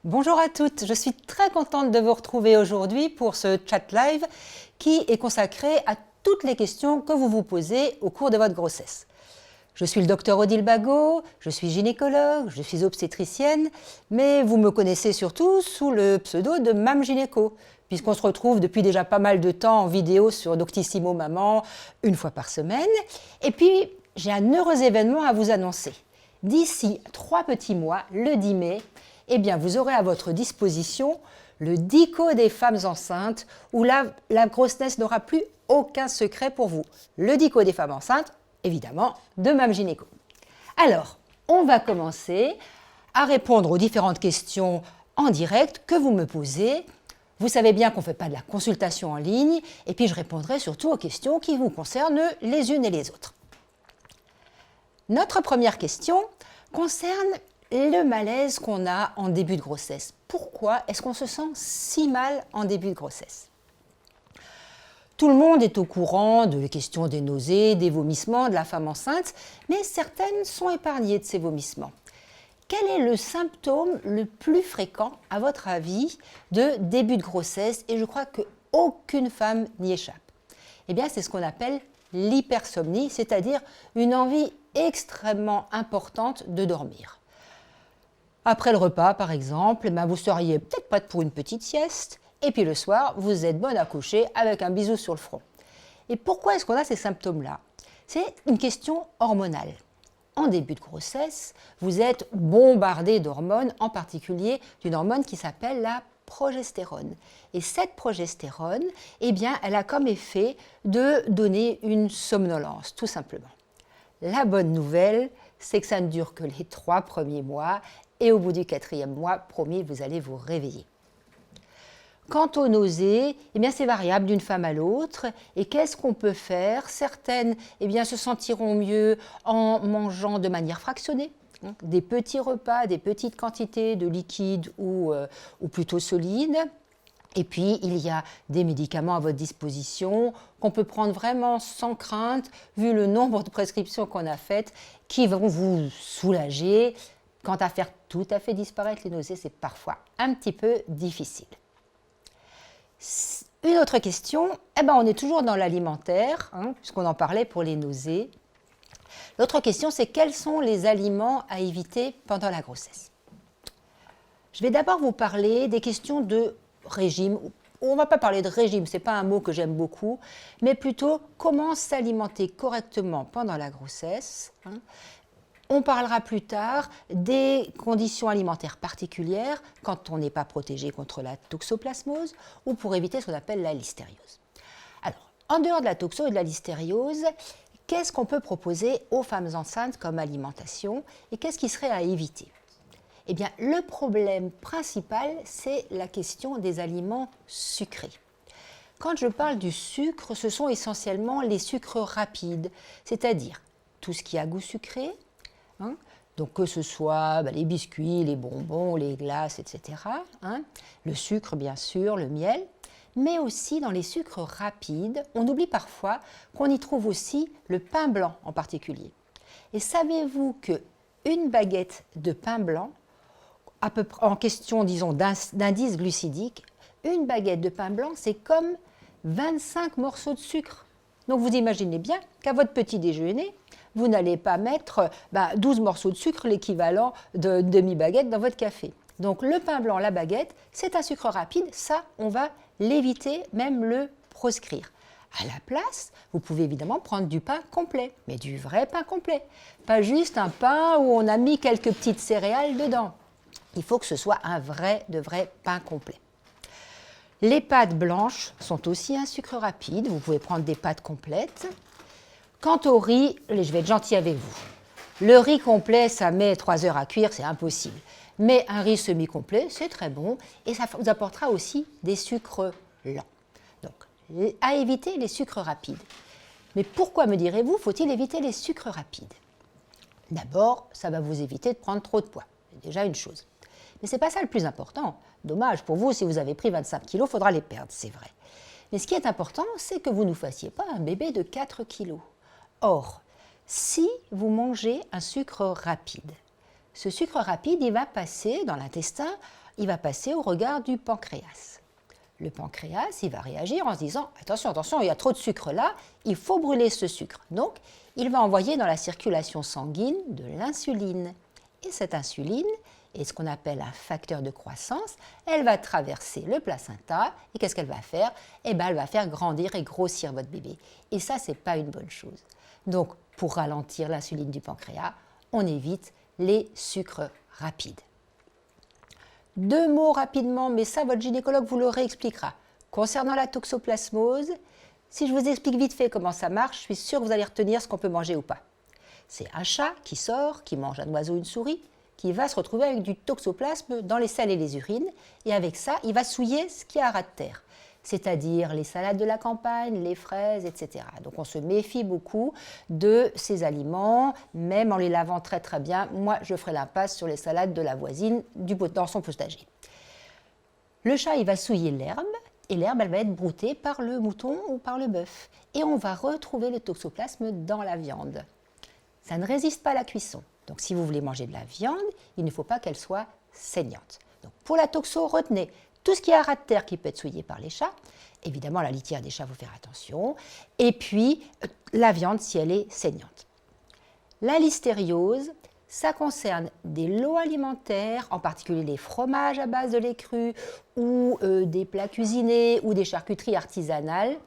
Bonjour à toutes, je suis très contente de vous retrouver aujourd'hui pour ce chat live qui est consacré à toutes les questions que vous vous posez au cours de votre grossesse. Je suis le docteur Odile Bagot, je suis gynécologue, je suis obstétricienne, mais vous me connaissez surtout sous le pseudo de Mam Gynéco, puisqu'on se retrouve depuis déjà pas mal de temps en vidéo sur Doctissimo Maman, une fois par semaine. Et puis, j'ai un heureux événement à vous annoncer. D'ici 3 petits mois, le 10 mai, eh bien, vous aurez à votre disposition le DICO des femmes enceintes, où la grossesse n'aura plus aucun secret pour vous. Le DICO des femmes enceintes, évidemment, de Mam Gynéco. Alors, on va commencer à répondre aux différentes questions en direct que vous me posez. Vous savez bien qu'on ne fait pas de la consultation en ligne, et puis je répondrai surtout aux questions qui vous concernent les unes et les autres. Notre première question concerne le malaise qu'on a en début de grossesse. Pourquoi est-ce qu'on se sent si mal en début de grossesse ? Tout le monde est au courant de la question des nausées, des vomissements de la femme enceinte, mais certaines sont épargnées de ces vomissements. Quel est le symptôme le plus fréquent, à votre avis, de début de grossesse ? Et je crois qu'aucune femme n'y échappe. Eh bien, c'est ce qu'on appelle l'hypersomnie, c'est-à-dire une envie extrêmement importante de dormir. Après le repas, par exemple, vous seriez peut-être prête pour une petite sieste, et puis le soir, vous êtes bonne à coucher avec un bisou sur le front. Et pourquoi est-ce qu'on a ces symptômes-là ? C'est une question hormonale. En début de grossesse, vous êtes bombardé d'hormones, en particulier d'une hormone qui s'appelle la progestérone. Et cette progestérone, eh bien, elle a comme effet de donner une somnolence, tout simplement. La bonne nouvelle, c'est que ça ne dure que les 3 premiers mois, et au bout du 4e mois, promis, vous allez vous réveiller. Quant aux nausées, eh bien, c'est variable d'une femme à l'autre. Et qu'est-ce qu'on peut faire ? Certaines eh bien, se sentiront mieux en mangeant de manière fractionnée, des petits repas, des petites quantités de liquide ou plutôt solides. Et puis, il y a des médicaments à votre disposition qu'on peut prendre vraiment sans crainte, vu le nombre de prescriptions qu'on a faites, qui vont vous soulager. Quant à faire tout à fait disparaître les nausées, c'est parfois un petit peu difficile. Une autre question, on est toujours dans l'alimentaire, puisqu'on en parlait pour les nausées. L'autre question, c'est quels sont les aliments à éviter pendant la grossesse ? Je vais d'abord vous parler des questions de régime. On ne va pas parler de régime, ce n'est pas un mot que j'aime beaucoup, mais plutôt comment s'alimenter correctement pendant la grossesse. On parlera plus tard des conditions alimentaires particulières quand on n'est pas protégé contre la toxoplasmose ou pour éviter ce qu'on appelle la listériose. Alors, en dehors de la toxo et de la listériose, qu'est-ce qu'on peut proposer aux femmes enceintes comme alimentation et qu'est-ce qui serait à éviter ? Eh bien, le problème principal, c'est la question des aliments sucrés. Quand je parle du sucre, ce sont essentiellement les sucres rapides, c'est-à-dire tout ce qui a goût sucré, donc que ce soit les biscuits, les bonbons, les glaces, etc. Le sucre, bien sûr, le miel, mais aussi dans les sucres rapides, on oublie parfois qu'on y trouve aussi le pain blanc en particulier. Et savez-vous qu'une baguette de pain blanc, à peu près, en question, disons, d'indice glucidique, une baguette de pain blanc, c'est comme 25 morceaux de sucre. Donc vous imaginez bien qu'à votre petit déjeuner, vous n'allez pas mettre 12 morceaux de sucre, l'équivalent de demi-baguette dans votre café. Donc le pain blanc, la baguette, c'est un sucre rapide, ça, on va l'éviter, même le proscrire. À la place, vous pouvez évidemment prendre du pain complet, mais du vrai pain complet. Pas juste un pain où on a mis quelques petites céréales dedans. Il faut que ce soit un de vrai pain complet. Les pâtes blanches sont aussi un sucre rapide, vous pouvez prendre des pâtes complètes. Quant au riz, je vais être gentille avec vous. Le riz complet, ça met 3 heures à cuire, c'est impossible. Mais un riz semi-complet, c'est très bon et ça vous apportera aussi des sucres lents. Donc, à éviter les sucres rapides. Mais pourquoi, me direz-vous, faut-il éviter les sucres rapides ? D'abord, ça va vous éviter de prendre trop de poids. C'est déjà une chose. Mais ce n'est pas ça le plus important. Dommage pour vous, si vous avez pris 25 kilos, il faudra les perdre, c'est vrai. Mais ce qui est important, c'est que vous ne fassiez pas un bébé de 4 kilos. Or, si vous mangez un sucre rapide, ce sucre rapide, il va passer dans l'intestin il va passer au regard du pancréas. Le pancréas, il va réagir en se disant « Attention, attention, il y a trop de sucre là, il faut brûler ce sucre. » Donc, il va envoyer dans la circulation sanguine de l'insuline. Et cette insuline est ce qu'on appelle un facteur de croissance. Elle va traverser le placenta et qu'est-ce qu'elle va faire? Eh bien, elle va faire grandir et grossir votre bébé. Et ça, ce n'est pas une bonne chose. Donc, pour ralentir l'insuline du pancréas, on évite les sucres rapides. 2 mots rapidement, mais ça, votre gynécologue vous le réexpliquera. Concernant la toxoplasmose, si je vous explique vite fait comment ça marche, je suis sûre que vous allez retenir ce qu'on peut manger ou pas. C'est un chat qui sort, qui mange un oiseau ou une souris, qui va se retrouver avec du toxoplasme dans les selles et les urines, et avec ça, il va souiller ce qui a à ras de terre, c'est-à-dire les salades de la campagne, les fraises, etc. Donc on se méfie beaucoup de ces aliments, même en les lavant très très bien. Moi, je ferai l'impasse sur les salades de la voisine dans son potager. Le chat, il va souiller l'herbe, et l'herbe, elle va être broutée par le mouton ou par le bœuf. Et on va retrouver le toxoplasme dans la viande. Ça ne résiste pas à la cuisson. Donc si vous voulez manger de la viande, il ne faut pas qu'elle soit saignante. Donc pour la toxo, retenez tout ce qui est à ras de terre qui peut être souillé par les chats. Évidemment, la litière des chats, il faut faire attention. Et puis, la viande si elle est saignante. La listériose, ça concerne des lots alimentaires, en particulier les fromages à base de lait cru ou des plats cuisinés ou des charcuteries artisanales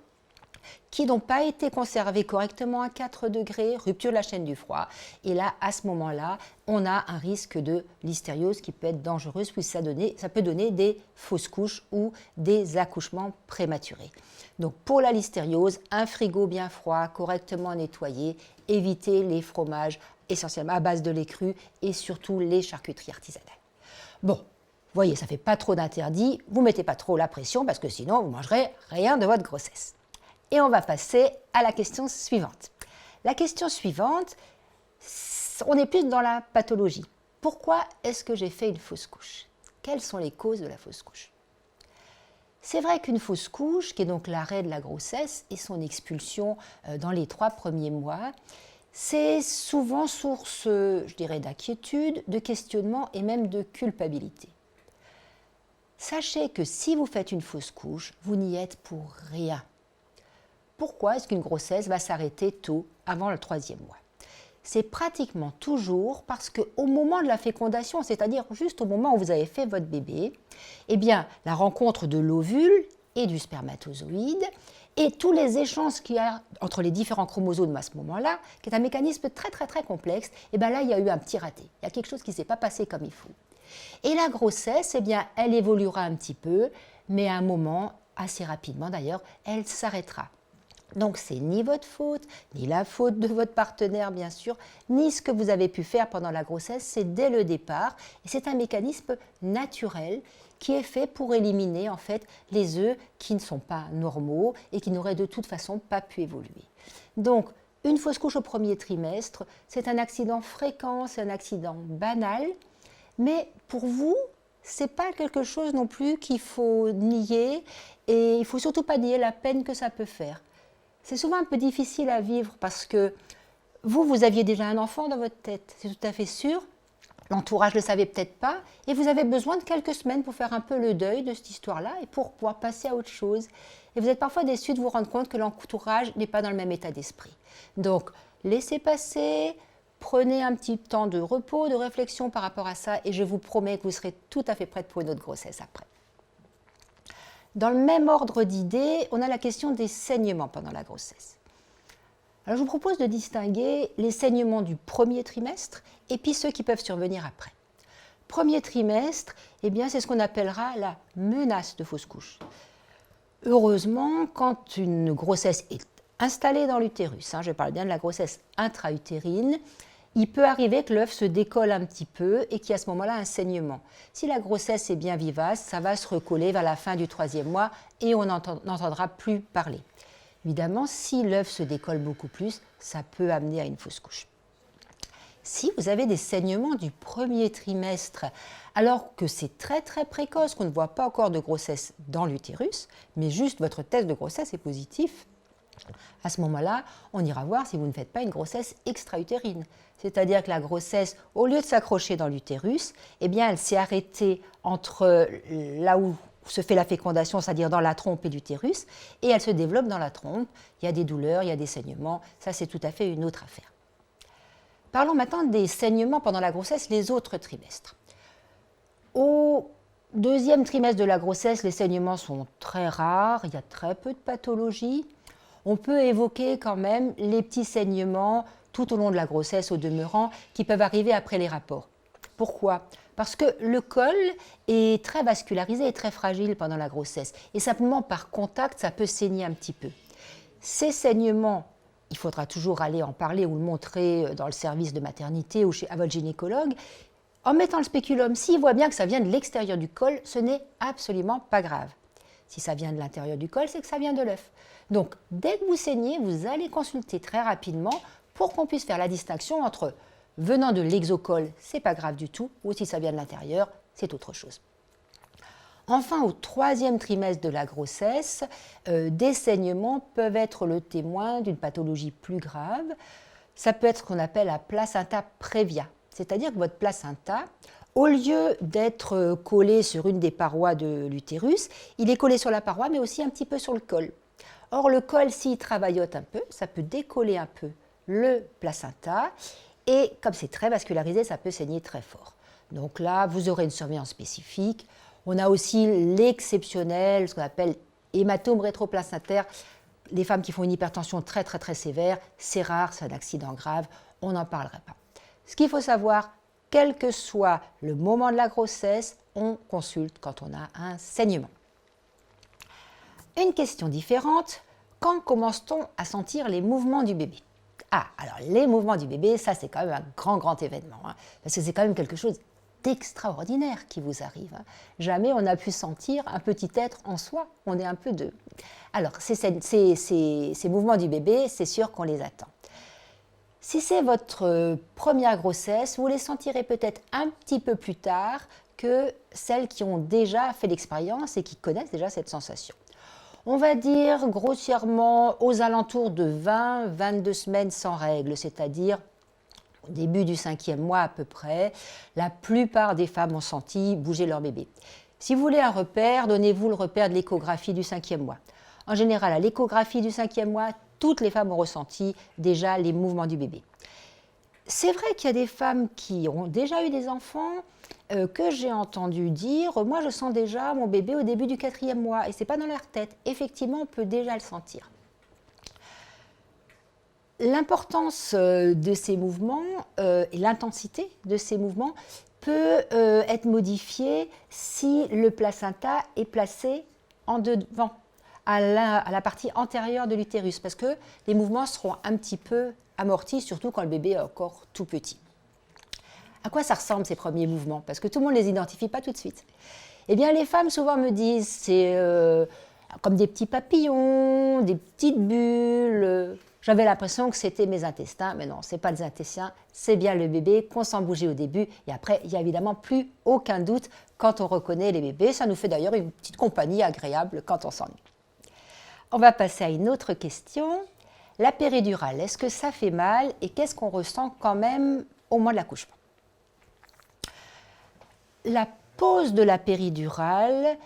qui n'ont pas été conservés correctement à 4 degrés, rupture de la chaîne du froid. Et là, à ce moment-là, on a un risque de listériose qui peut être dangereuse puisque ça peut donner des fausses couches ou des accouchements prématurés. Donc pour la listériose, un frigo bien froid, correctement nettoyé, évitez les fromages essentiellement à base de lait cru et surtout les charcuteries artisanales. Bon, vous voyez, ça ne fait pas trop d'interdits, vous ne mettez pas trop la pression parce que sinon vous ne mangerez rien de votre grossesse. Et on va passer à la question suivante. La question suivante, on est plus dans la pathologie. Pourquoi est-ce que j'ai fait une fausse couche? Quelles sont les causes de la fausse couche? C'est vrai qu'une fausse couche, qui est donc l'arrêt de la grossesse et son expulsion dans les 3 premiers mois, c'est souvent source, je dirais, d'inquiétude, de questionnement et même de culpabilité. Sachez que si vous faites une fausse couche, vous n'y êtes pour rien. Pourquoi est-ce qu'une grossesse va s'arrêter tôt, avant le 3e mois? C'est pratiquement toujours parce qu'au moment de la fécondation, c'est-à-dire juste au moment où vous avez fait votre bébé, eh bien, la rencontre de l'ovule et du spermatozoïde et tous les échanges qu'il y a entre les différents chromosomes à ce moment-là, qui est un mécanisme très très très complexe, et bien là, il y a eu un petit raté. Il y a quelque chose qui ne s'est pas passé comme il faut. Et la grossesse, eh bien, elle évoluera un petit peu, mais à un moment, assez rapidement d'ailleurs, elle s'arrêtera. Donc, c'est ni votre faute, ni la faute de votre partenaire, bien sûr, ni ce que vous avez pu faire pendant la grossesse, c'est dès le départ. Et c'est un mécanisme naturel qui est fait pour éliminer, en fait, les œufs qui ne sont pas normaux et qui n'auraient de toute façon pas pu évoluer. Donc, une fausse couche au 1er trimestre, c'est un accident fréquent, c'est un accident banal, mais pour vous, ce n'est pas quelque chose non plus qu'il faut nier et il ne faut surtout pas nier la peine que ça peut faire. C'est souvent un peu difficile à vivre parce que vous aviez déjà un enfant dans votre tête, c'est tout à fait sûr. L'entourage ne le savait peut-être pas et vous avez besoin de quelques semaines pour faire un peu le deuil de cette histoire-là et pour pouvoir passer à autre chose. Et vous êtes parfois déçu de vous rendre compte que l'entourage n'est pas dans le même état d'esprit. Donc, laissez passer, prenez un petit temps de repos, de réflexion par rapport à ça et je vous promets que vous serez tout à fait prête pour une autre grossesse après. Dans le même ordre d'idées, on a la question des saignements pendant la grossesse. Alors, je vous propose de distinguer les saignements du 1er trimestre et puis ceux qui peuvent survenir après. 1er trimestre, eh bien, c'est ce qu'on appellera la menace de fausse couche. Heureusement, quand une grossesse est installée dans l'utérus, je parle bien de la grossesse intra-utérine, il peut arriver que l'œuf se décolle un petit peu et qu'il y a à ce moment-là un saignement. Si la grossesse est bien vivace, ça va se recoller vers la fin du 3e mois et on n'entendra plus parler. Évidemment, si l'œuf se décolle beaucoup plus, ça peut amener à une fausse couche. Si vous avez des saignements du 1er trimestre, alors que c'est très très précoce, qu'on ne voit pas encore de grossesse dans l'utérus, mais juste votre test de grossesse est positif, À ce moment-là, on ira voir si vous ne faites pas une grossesse extra-utérine. C'est-à-dire que la grossesse, au lieu de s'accrocher dans l'utérus, eh bien, elle s'est arrêtée entre là où se fait la fécondation, c'est-à-dire dans la trompe et l'utérus, et elle se développe dans la trompe. Il y a des douleurs, il y a des saignements. Ça, c'est tout à fait une autre affaire. Parlons maintenant des saignements pendant la grossesse, les autres trimestres. Au deuxième trimestre de la grossesse, les saignements sont très rares, il y a très peu de pathologies. On peut évoquer quand même les petits saignements tout au long de la grossesse au demeurant qui peuvent arriver après les rapports. Pourquoi ? Parce que le col est très vascularisé et très fragile pendant la grossesse et simplement par contact, ça peut saigner un petit peu. Ces saignements, il faudra toujours aller en parler ou le montrer dans le service de maternité ou à votre gynécologue. En mettant le spéculum, s'il voit bien que ça vient de l'extérieur du col, ce n'est absolument pas grave. Si ça vient de l'intérieur du col, c'est que ça vient de l'œuf. Donc, dès que vous saignez, vous allez consulter très rapidement pour qu'on puisse faire la distinction entre venant de l'exocole, c'est pas grave du tout, ou si ça vient de l'intérieur, c'est autre chose. Enfin, au troisième trimestre de la grossesse, des saignements peuvent être le témoin d'une pathologie plus grave. Ça peut être ce qu'on appelle la placenta prévia, c'est-à-dire que votre placenta, au lieu d'être collé sur une des parois de l'utérus, il est collé sur la paroi, mais aussi un petit peu sur le col. Or, le col, s'il travaillote un peu, ça peut décoller un peu le placenta, et comme c'est très vascularisé, ça peut saigner très fort. Donc là, vous aurez une surveillance spécifique. On a aussi l'exceptionnel, ce qu'on appelle hématome rétroplacentaire. Les femmes qui font une hypertension très très très sévère, c'est rare, c'est un accident grave, on n'en parlerait pas. Ce qu'il faut savoir, quel que soit le moment de la grossesse, on consulte quand on a un saignement. Une question différente, quand commence-t-on à sentir les mouvements du bébé ? Ah, alors les mouvements du bébé, ça c'est quand même un grand événement, parce que c'est quand même quelque chose d'extraordinaire qui vous arrive. Jamais on a pu sentir un petit être en soi, on est un peu deux. Alors ces mouvements du bébé, c'est sûr qu'on les attend. Si c'est votre première grossesse, vous les sentirez peut-être un petit peu plus tard que celles qui ont déjà fait l'expérience et qui connaissent déjà cette sensation. On va dire grossièrement aux alentours de 20-22 semaines sans règles, c'est-à-dire au début du 5e mois à peu près, la plupart des femmes ont senti bouger leur bébé. Si vous voulez un repère, donnez-vous le repère de l'échographie du 5e mois. En général, à l'échographie du 5e mois, toutes les femmes ont ressenti déjà les mouvements du bébé. C'est vrai qu'il y a des femmes qui ont déjà eu des enfants que j'ai entendu dire « moi je sens déjà mon bébé au début du 4e mois » et ce n'est pas dans leur tête. Effectivement, on peut déjà le sentir. L'importance de ces mouvements et l'intensité de ces mouvements peut être modifiée si le placenta est placé en devant, à la partie antérieure de l'utérus, parce que les mouvements seront un petit peu amortis, surtout quand le bébé est encore tout petit. À quoi ça ressemble ces premiers mouvements? Parce que tout le monde ne les identifie pas tout de suite. Eh bien, les femmes souvent me disent c'est comme des petits papillons, des petites bulles. J'avais l'impression que c'était mes intestins, mais non, ce n'est pas les intestins, c'est bien le bébé qu'on sent bouger au début. Et après, il n'y a évidemment plus aucun doute quand on reconnaît les bébés. Ça nous fait d'ailleurs une petite compagnie agréable quand on s'ennuie. On va passer à une autre question. La péridurale, est-ce que ça fait mal et qu'est-ce qu'on ressent quand même au moment de l'accouchement? La pose de la péridurale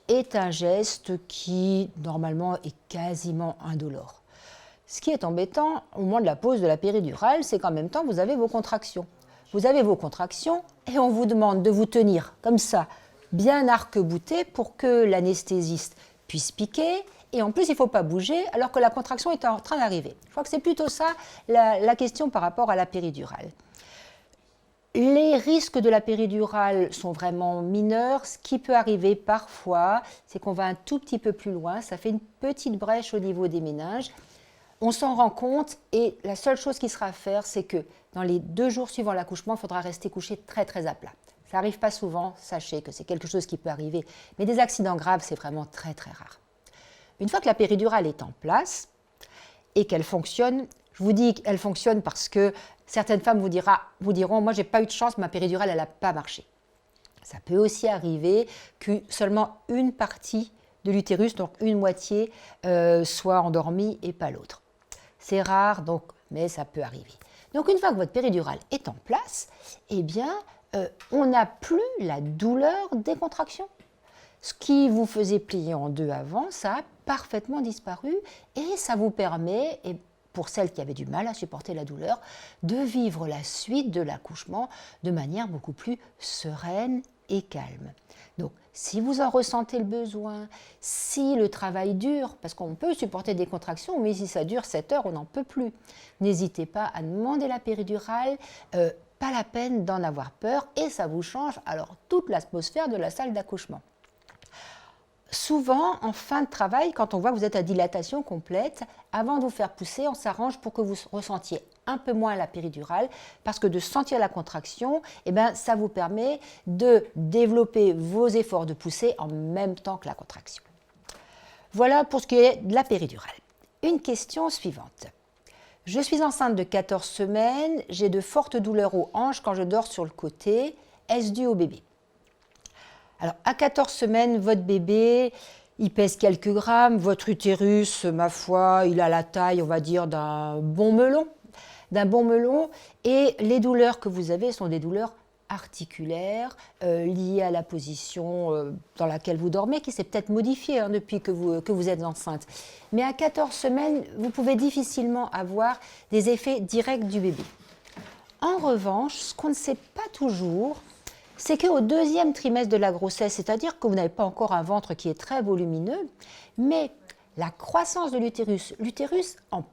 est un geste qui, normalement, est quasiment indolore. Ce qui est embêtant au moment de la pose de la péridurale, c'est qu'en même temps, vous avez vos contractions. Vous avez vos contractions et on vous demande de vous tenir comme ça, bien arc-bouté pour que l'anesthésiste puisse piquer. Et en plus, il ne faut pas bouger alors que la contraction est en train d'arriver. Je crois que c'est plutôt ça la question par rapport à la péridurale. Les risques de la péridurale sont vraiment mineurs. Ce qui peut arriver parfois, c'est qu'on va un tout petit peu plus loin. Ça fait une petite brèche au niveau des méninges. On s'en rend compte et la seule chose qui sera à faire, c'est que dans les 2 jours suivant l'accouchement, il faudra rester couché très très à plat. Ça n'arrive pas souvent, sachez que c'est quelque chose qui peut arriver. Mais des accidents graves, c'est vraiment très très rare. Une fois que la péridurale est en place et qu'elle fonctionne, je vous dis qu'elle fonctionne parce que certaines femmes vous diront « moi, je n'ai pas eu de chance, ma péridurale, elle n'a pas marché ». Ça peut aussi arriver que seulement une partie de l'utérus, donc une moitié soit endormie et pas l'autre. C'est rare, donc, mais ça peut arriver. Donc une fois que votre péridurale est en place, eh bien, on n'a plus la douleur des contractions. Ce qui vous faisait plier en deux avant, ça a parfaitement disparu et ça vous permet, et pour celles qui avaient du mal à supporter la douleur, de vivre la suite de l'accouchement de manière beaucoup plus sereine et calme. Donc, si vous en ressentez le besoin, si le travail dure, parce qu'on peut supporter des contractions, mais si ça dure 7 heures, on n'en peut plus. N'hésitez pas à demander la péridurale, pas la peine d'en avoir peur, et ça vous change alors toute l'atmosphère de la salle d'accouchement. Souvent, en fin de travail, quand on voit que vous êtes à dilatation complète, avant de vous faire pousser, on s'arrange pour que vous ressentiez un peu moins la péridurale, parce que de sentir la contraction, eh ben, ça vous permet de développer vos efforts de poussée en même temps que la contraction. Voilà pour ce qui est de la péridurale. Une question suivante. Je suis enceinte de 14 semaines, j'ai de fortes douleurs aux hanches quand je dors sur le côté. Est-ce dû au bébé ? Alors, à 14 semaines, votre bébé, il pèse quelques grammes. Votre utérus, ma foi, il a la taille, on va dire, d'un bon melon. Et les douleurs que vous avez sont des douleurs articulaires liées à la position dans laquelle vous dormez, qui s'est peut-être modifiée depuis que vous êtes enceinte. Mais à 14 semaines, vous pouvez difficilement avoir des effets directs du bébé. En revanche, ce qu'on ne sait pas toujours, c'est qu'au deuxième trimestre de la grossesse, c'est-à-dire que vous n'avez pas encore un ventre qui est très volumineux, mais la croissance de l'utérus, en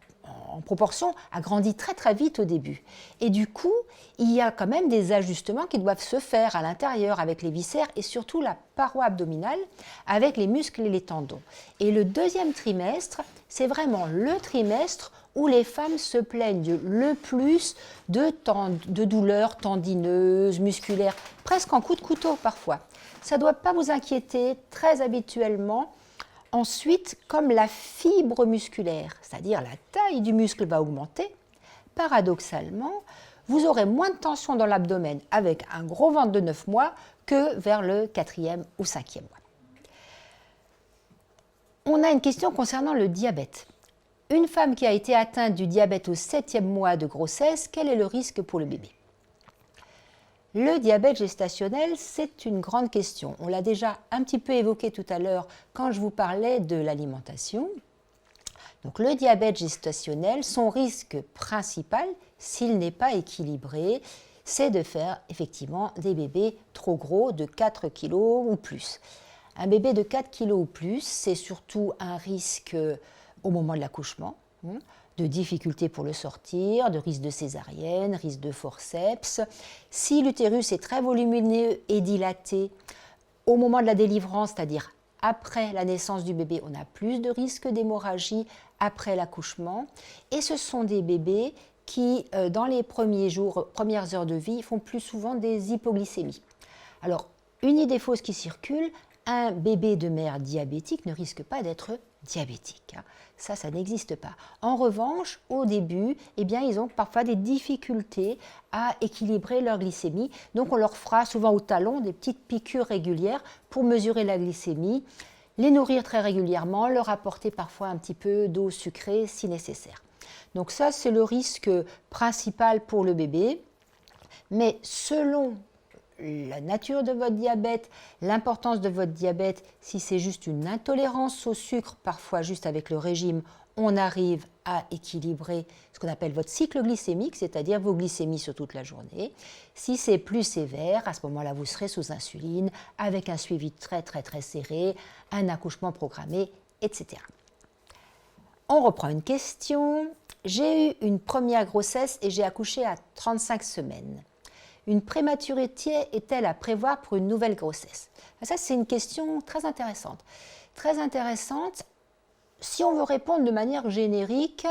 proportion, a grandi très très vite au début. Et du coup, il y a quand même des ajustements qui doivent se faire à l'intérieur avec les viscères et surtout la paroi abdominale avec les muscles et les tendons. Et le deuxième trimestre, c'est vraiment le trimestre où les femmes se plaignent le plus de douleurs tendineuses, musculaires, presque en coup de couteau parfois. Ça ne doit pas vous inquiéter très habituellement. Ensuite, comme la fibre musculaire, c'est-à-dire la taille du muscle va augmenter, paradoxalement, vous aurez moins de tension dans l'abdomen avec un gros ventre de 9 mois que vers le 4e ou 5e mois. On a une question concernant le diabète. Une femme qui a été atteinte du diabète au 7e mois de grossesse, quel est le risque pour le bébé ? Le diabète gestationnel, c'est une grande question. On l'a déjà un petit peu évoqué tout à l'heure quand je vous parlais de l'alimentation. Donc le diabète gestationnel, son risque principal, s'il n'est pas équilibré, c'est de faire effectivement des bébés trop gros de 4 kg ou plus. Un bébé de 4 kg ou plus, c'est surtout un risque au moment de l'accouchement, de difficultés pour le sortir, de risque de césarienne, risque de forceps. Si l'utérus est très volumineux et dilaté, au moment de la délivrance, c'est-à-dire après la naissance du bébé, on a plus de risque d'hémorragie après l'accouchement. Et ce sont des bébés qui, dans les premières heures de vie, font plus souvent des hypoglycémies. Alors, une idée fausse qui circule, un bébé de mère diabétique ne risque pas d'être diabétique. Ça n'existe pas. En revanche, au début, ils ont parfois des difficultés à équilibrer leur glycémie. Donc, on leur fera souvent au talon des petites piqûres régulières pour mesurer la glycémie, les nourrir très régulièrement, leur apporter parfois un petit peu d'eau sucrée si nécessaire. Donc ça, c'est le risque principal pour le bébé. Mais selon la nature de votre diabète, l'importance de votre diabète, si c'est juste une intolérance au sucre, parfois juste avec le régime, on arrive à équilibrer ce qu'on appelle votre cycle glycémique, c'est-à-dire vos glycémies sur toute la journée. Si c'est plus sévère, à ce moment-là, vous serez sous insuline, avec un suivi très très très serré, un accouchement programmé, etc. On reprend une question. J'ai eu une première grossesse et j'ai accouché à 35 semaines. Une prématurité est-elle à prévoir pour une nouvelle grossesse ? Ça, c'est une question très intéressante. Très intéressante, si on veut répondre de manière générique,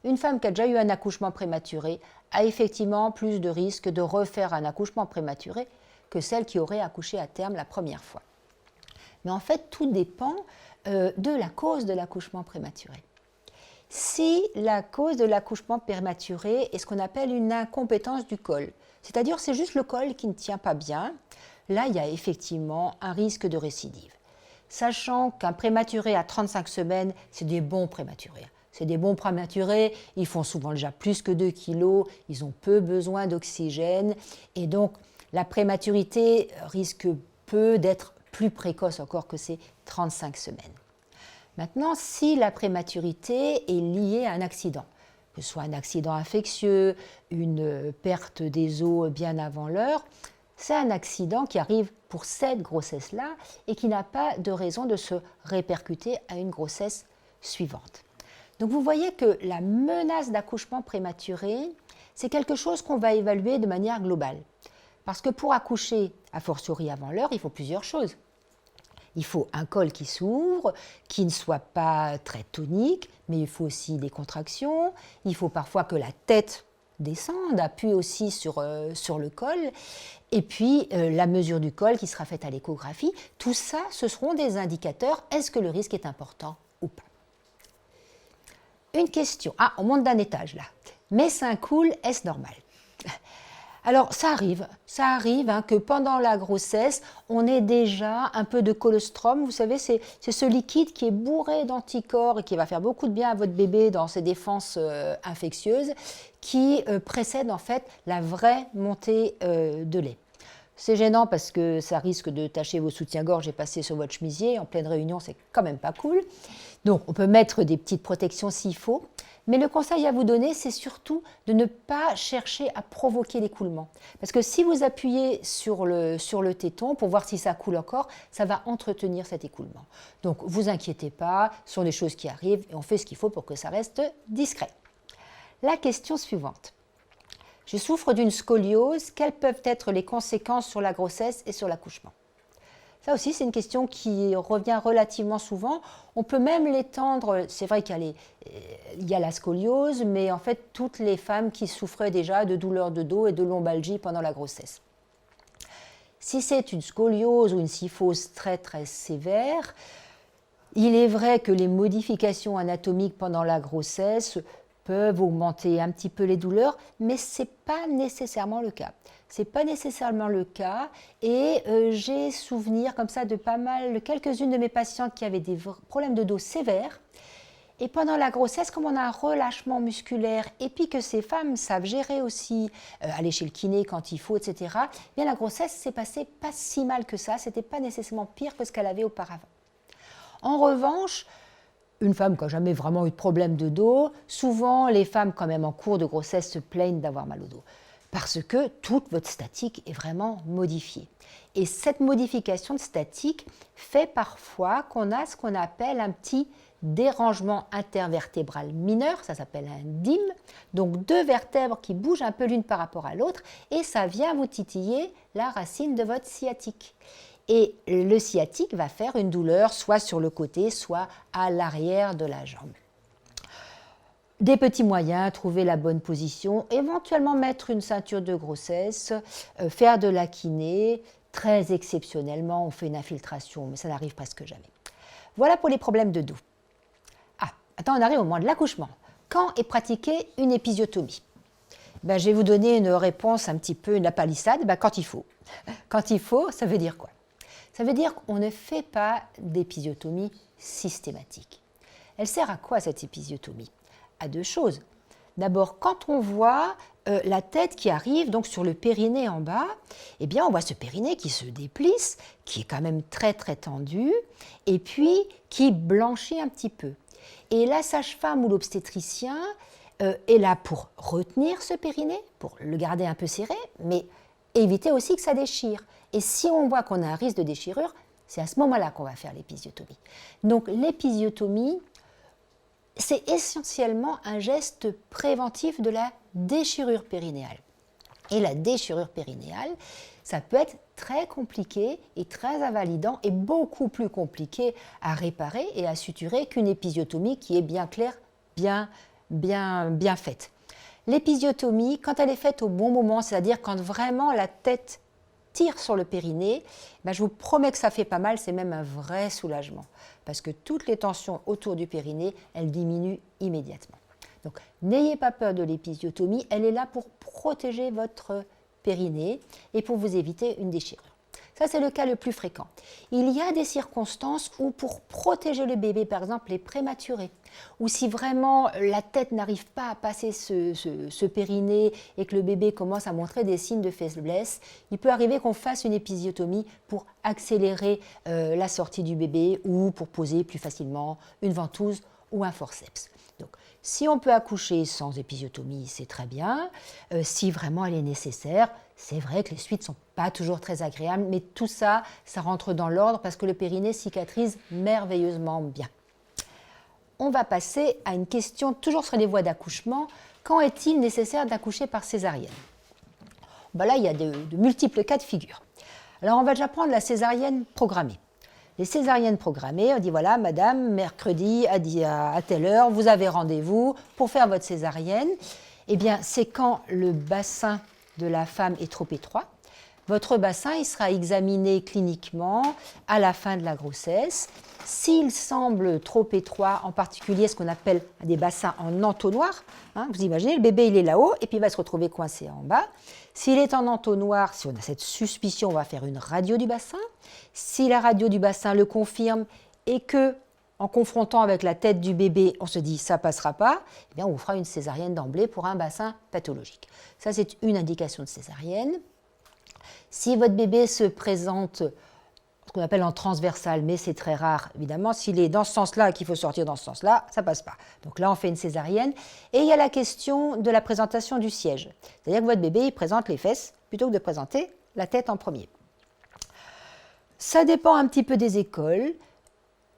une femme qui a déjà eu un accouchement prématuré a effectivement plus de risques de refaire un accouchement prématuré que celle qui aurait accouché à terme la première fois. Mais en fait, tout dépend de la cause de l'accouchement prématuré. Si la cause de l'accouchement prématuré est ce qu'on appelle une incompétence du col, c'est-à-dire c'est juste le col qui ne tient pas bien, là il y a effectivement un risque de récidive. sachant qu'un prématuré à 35 semaines, c'est des bons prématurés. C'est des bons prématurés, ils font souvent déjà plus que 2 kilos, ils ont peu besoin d'oxygène, et donc la prématurité risque peu d'être plus précoce encore que ces 35 semaines. Maintenant, si la prématurité est liée à un accident, que ce soit un accident infectieux, une perte des os bien avant l'heure, c'est un accident qui arrive pour cette grossesse-là et qui n'a pas de raison de se répercuter à une grossesse suivante. Donc vous voyez que la menace d'accouchement prématuré, c'est quelque chose qu'on va évaluer de manière globale. Parce que pour accoucher, a fortiori avant l'heure, il faut plusieurs choses. Il faut un col qui s'ouvre, qui ne soit pas très tonique, mais il faut aussi des contractions. Il faut parfois que la tête descende, appuie aussi sur le col. Et puis la mesure du col qui sera faite à l'échographie. Tout ça, ce seront des indicateurs. Est-ce que le risque est important ou pas? Une question. Ah, on monte d'un étage là. Mes seins coulent, est-ce normal? Alors, ça arrive que pendant la grossesse, on ait déjà un peu de colostrum. Vous savez, c'est ce liquide qui est bourré d'anticorps et qui va faire beaucoup de bien à votre bébé dans ses défenses infectieuses, qui précède en fait la vraie montée de lait. C'est gênant parce que ça risque de tacher vos soutiens-gorge et passer sur votre chemisier. En pleine réunion, c'est quand même pas cool. Donc, on peut mettre des petites protections s'il faut. Mais le conseil à vous donner, c'est surtout de ne pas chercher à provoquer l'écoulement. Parce que si vous appuyez sur le téton pour voir si ça coule encore, ça va entretenir cet écoulement. Donc, vous inquiétez pas, ce sont des choses qui arrivent et on fait ce qu'il faut pour que ça reste discret. La question suivante. Je souffre d'une scoliose, quelles peuvent être les conséquences sur la grossesse et sur l'accouchement? Ça aussi, c'est une question qui revient relativement souvent. On peut même l'étendre, c'est vrai qu'il y a la scoliose, mais en fait, toutes les femmes qui souffraient déjà de douleurs de dos et de lombalgie pendant la grossesse. Si c'est une scoliose ou une kyphose très très sévère, il est vrai que les modifications anatomiques pendant la grossesse peuvent augmenter un petit peu les douleurs, mais ce n'est pas nécessairement le cas. Ce n'est pas nécessairement le cas et j'ai souvenir comme ça de quelques-unes de mes patientes qui avaient des problèmes de dos sévères. Et pendant la grossesse, comme on a un relâchement musculaire et puis que ces femmes savent gérer aussi, aller chez le kiné quand il faut, etc., bien la grossesse s'est passée pas si mal que ça, c'était pas nécessairement pire que ce qu'elle avait auparavant. En revanche, une femme qui n'a jamais vraiment eu de problème de dos, souvent les femmes quand même en cours de grossesse se plaignent d'avoir mal au dos. Parce que toute votre statique est vraiment modifiée. Et cette modification de statique fait parfois qu'on a ce qu'on appelle un petit dérangement intervertébral mineur, ça s'appelle un DIM, donc deux vertèbres qui bougent un peu l'une par rapport à l'autre, et ça vient vous titiller la racine de votre sciatique. Et le sciatique va faire une douleur soit sur le côté, soit à l'arrière de la jambe. Des petits moyens, trouver la bonne position, éventuellement mettre une ceinture de grossesse, faire de la kiné. Très exceptionnellement, on fait une infiltration, mais ça n'arrive presque jamais. Voilà pour les problèmes de dos. Ah, attends, on arrive au moment de l'accouchement. Quand est pratiquée une épisiotomie? Je vais vous donner une réponse un petit peu, une palissade, quand il faut. Quand il faut, ça veut dire quoi? Ça veut dire qu'on ne fait pas d'épisiotomie systématique. Elle sert à quoi cette épisiotomie? À deux choses. D'abord, quand on voit la tête qui arrive donc sur le périnée en bas, eh bien on voit ce périnée qui se déplisse, qui est quand même très très tendu, et puis qui blanchit un petit peu. Et la sage-femme ou l'obstétricien est là pour retenir ce périnée, pour le garder un peu serré, mais éviter aussi que ça déchire. Et si on voit qu'on a un risque de déchirure, c'est à ce moment-là qu'on va faire l'épisiotomie. Donc l'épisiotomie, c'est essentiellement un geste préventif de la déchirure périnéale. Et la déchirure périnéale, ça peut être très compliqué et très invalidant et beaucoup plus compliqué à réparer et à suturer qu'une épisiotomie qui est bien claire, bien faite. L'épisiotomie, quand elle est faite au bon moment, c'est-à-dire quand vraiment la tête tire sur le périnée, je vous promets que ça fait pas mal, c'est même un vrai soulagement. Parce que toutes les tensions autour du périnée, elles diminuent immédiatement. Donc n'ayez pas peur de l'épisiotomie, elle est là pour protéger votre périnée et pour vous éviter une déchirure. Ça, c'est le cas le plus fréquent. Il y a des circonstances où, pour protéger le bébé, par exemple les prématurés, ou si vraiment la tête n'arrive pas à passer ce périnée et que le bébé commence à montrer des signes de faiblesse, il peut arriver qu'on fasse une épisiotomie pour accélérer la sortie du bébé ou pour poser plus facilement une ventouse ou un forceps. Donc, si on peut accoucher sans épisiotomie, c'est très bien. Si vraiment elle est nécessaire, c'est vrai que les suites ne sont pas toujours très agréables, mais tout ça, ça rentre dans l'ordre parce que le périnée cicatrise merveilleusement bien. On va passer à une question toujours sur les voies d'accouchement. Quand est-il nécessaire d'accoucher par césarienne? Là, il y a de multiples cas de figure. Alors, on va déjà prendre la césarienne programmée. Les césariennes programmées, on dit voilà, madame, mercredi à telle heure, vous avez rendez-vous pour faire votre césarienne. Eh bien, c'est quand le bassin de la femme est trop étroit. Votre bassin, il sera examiné cliniquement à la fin de la grossesse. S'il semble trop étroit, en particulier ce qu'on appelle des bassins en entonnoir, vous imaginez, le bébé il est là-haut et puis il va se retrouver coincé en bas. S'il est en entonnoir, si on a cette suspicion, on va faire une radio du bassin. Si la radio du bassin le confirme et que, en confrontant avec la tête du bébé, on se dit ça passera pas, eh bien on vous fera une césarienne d'emblée pour un bassin pathologique. Ça, c'est une indication de césarienne. Si votre bébé se présente ce qu'on appelle en transversal, mais c'est très rare, évidemment, s'il est dans ce sens-là et qu'il faut sortir dans ce sens-là, ça ne passe pas. Donc là, on fait une césarienne. Et il y a la question de la présentation du siège. C'est-à-dire que votre bébé, il présente les fesses plutôt que de présenter la tête en premier. Ça dépend un petit peu des écoles.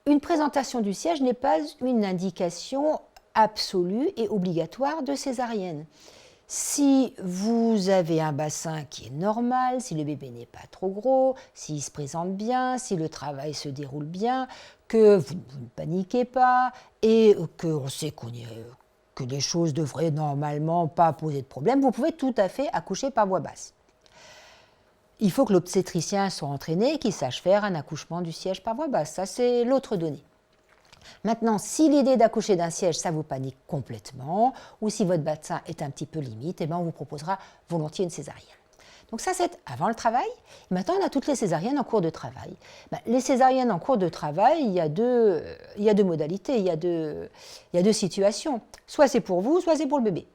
Une présentation du siège n'est pas une indication absolue et obligatoire de césarienne. Si vous avez un bassin qui est normal, si le bébé n'est pas trop gros, s'il se présente bien, si le travail se déroule bien, que vous ne paniquez pas et qu'on sait que les choses devraient normalement pas poser de problème, vous pouvez tout à fait accoucher par voie basse. Il faut que l'obstétricien soit entraîné et qu'il sache faire un accouchement du siège par voie basse. Ça, c'est l'autre donnée. Maintenant, si l'idée d'accoucher d'un siège, ça vous panique complètement, ou si votre bassin est un petit peu limite, eh bien, on vous proposera volontiers une césarienne. Donc ça, c'est avant le travail. Et maintenant, on a toutes les césariennes en cours de travail. Les césariennes en cours de travail, il y a deux modalités, il y a deux situations. Soit c'est pour vous, soit c'est pour le bébé.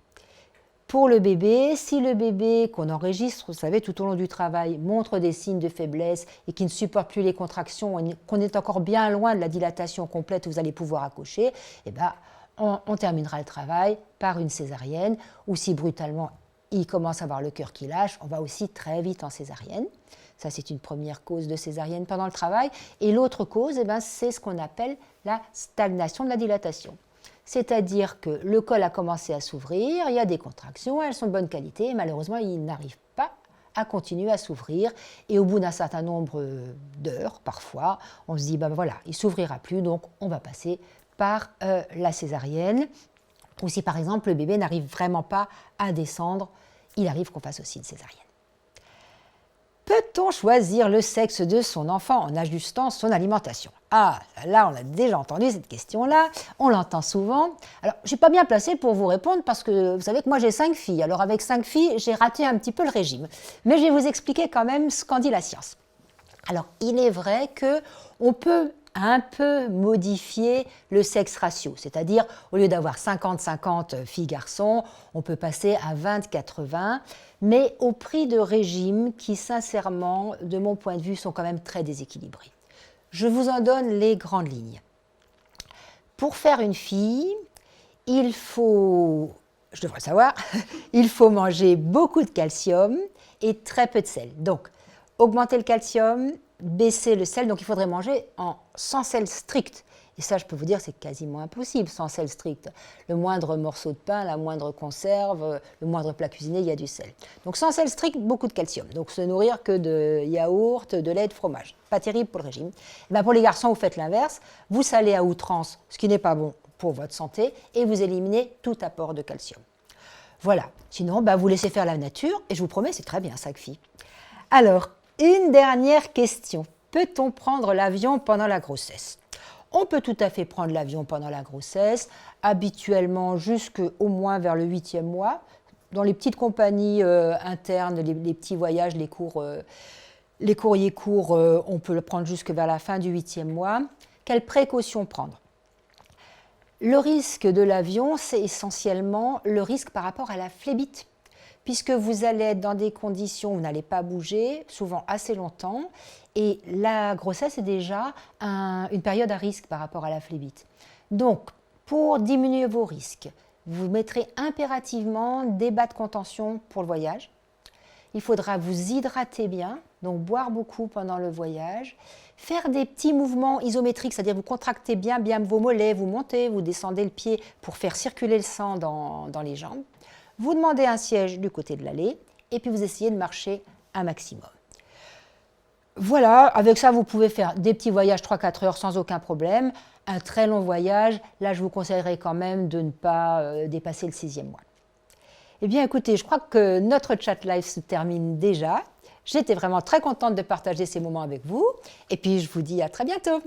Pour le bébé, si le bébé qu'on enregistre, vous savez, tout au long du travail, montre des signes de faiblesse et qui ne supporte plus les contractions, qu'on est encore bien loin de la dilatation complète où vous allez pouvoir accoucher, eh bien, on terminera le travail par une césarienne, ou si brutalement il commence à avoir le cœur qui lâche, on va aussi très vite en césarienne. Ça, c'est une première cause de césarienne pendant le travail. Et l'autre cause, c'est ce qu'on appelle la stagnation de la dilatation. C'est-à-dire que le col a commencé à s'ouvrir, il y a des contractions, elles sont de bonne qualité, et malheureusement, il n'arrive pas à continuer à s'ouvrir. Et au bout d'un certain nombre d'heures, parfois, on se dit, voilà, il ne s'ouvrira plus, donc on va passer par la césarienne. Ou si, par exemple, le bébé n'arrive vraiment pas à descendre, il arrive qu'on fasse aussi une césarienne. Peut-on choisir le sexe de son enfant en ajustant son alimentation? Ah, là, on a déjà entendu cette question-là, on l'entend souvent. Alors, je ne suis pas bien placée pour vous répondre parce que vous savez que moi j'ai 5 filles. Alors, avec 5 filles, j'ai raté un petit peu le régime. Mais je vais vous expliquer quand même ce qu'en dit la science. Alors, il est vrai qu'on peut un peu modifier le sexe ratio, c'est-à-dire au lieu d'avoir 50-50 filles-garçons, on peut passer à 20-80, mais au prix de régimes qui, sincèrement, de mon point de vue, sont quand même très déséquilibrés. Je vous en donne les grandes lignes. Pour faire une fille, il faut, je devrais le savoir, il faut manger beaucoup de calcium et très peu de sel. Donc, augmenter le calcium, baisser le sel, donc il faudrait manger sans sel strict. Et ça, je peux vous dire, c'est quasiment impossible sans sel strict. Le moindre morceau de pain, la moindre conserve, le moindre plat cuisiné, il y a du sel. Donc sans sel strict, beaucoup de calcium. Donc se nourrir que de yaourt, de lait, de fromage. Pas terrible pour le régime. Et pour les garçons, vous faites l'inverse. Vous salez à outrance, ce qui n'est pas bon pour votre santé, et vous éliminez tout apport de calcium. Voilà. Sinon, vous laissez faire la nature, et je vous promets, c'est très bien, 5 filles. Alors, une dernière question. Peut-on prendre l'avion pendant la grossesse ? On peut tout à fait prendre l'avion pendant la grossesse, habituellement jusqu'au moins vers le 8e mois. Dans les petites compagnies internes, les petits voyages, les cours Les courriers courts, on peut le prendre jusque vers la fin du 8e mois. Quelles précautions prendre? Le risque de l'avion, c'est essentiellement le risque par rapport à la phlébite, puisque vous allez être dans des conditions où vous n'allez pas bouger, souvent assez longtemps, et la grossesse est déjà une période à risque par rapport à la phlébite. Donc, pour diminuer vos risques, vous mettrez impérativement des bas de contention pour le voyage. Il faudra vous hydrater bien, donc boire beaucoup pendant le voyage, faire des petits mouvements isométriques, c'est-à-dire vous contractez bien vos mollets, vous montez, vous descendez le pied pour faire circuler le sang dans les jambes. Vous demandez un siège du côté de l'allée et puis vous essayez de marcher un maximum. Voilà, avec ça vous pouvez faire des petits voyages 3-4 heures sans aucun problème. Un très long voyage, là je vous conseillerais quand même de ne pas dépasser le 6e mois. Eh bien écoutez, je crois que notre chat live se termine déjà. J'étais vraiment très contente de partager ces moments avec vous et puis je vous dis à très bientôt.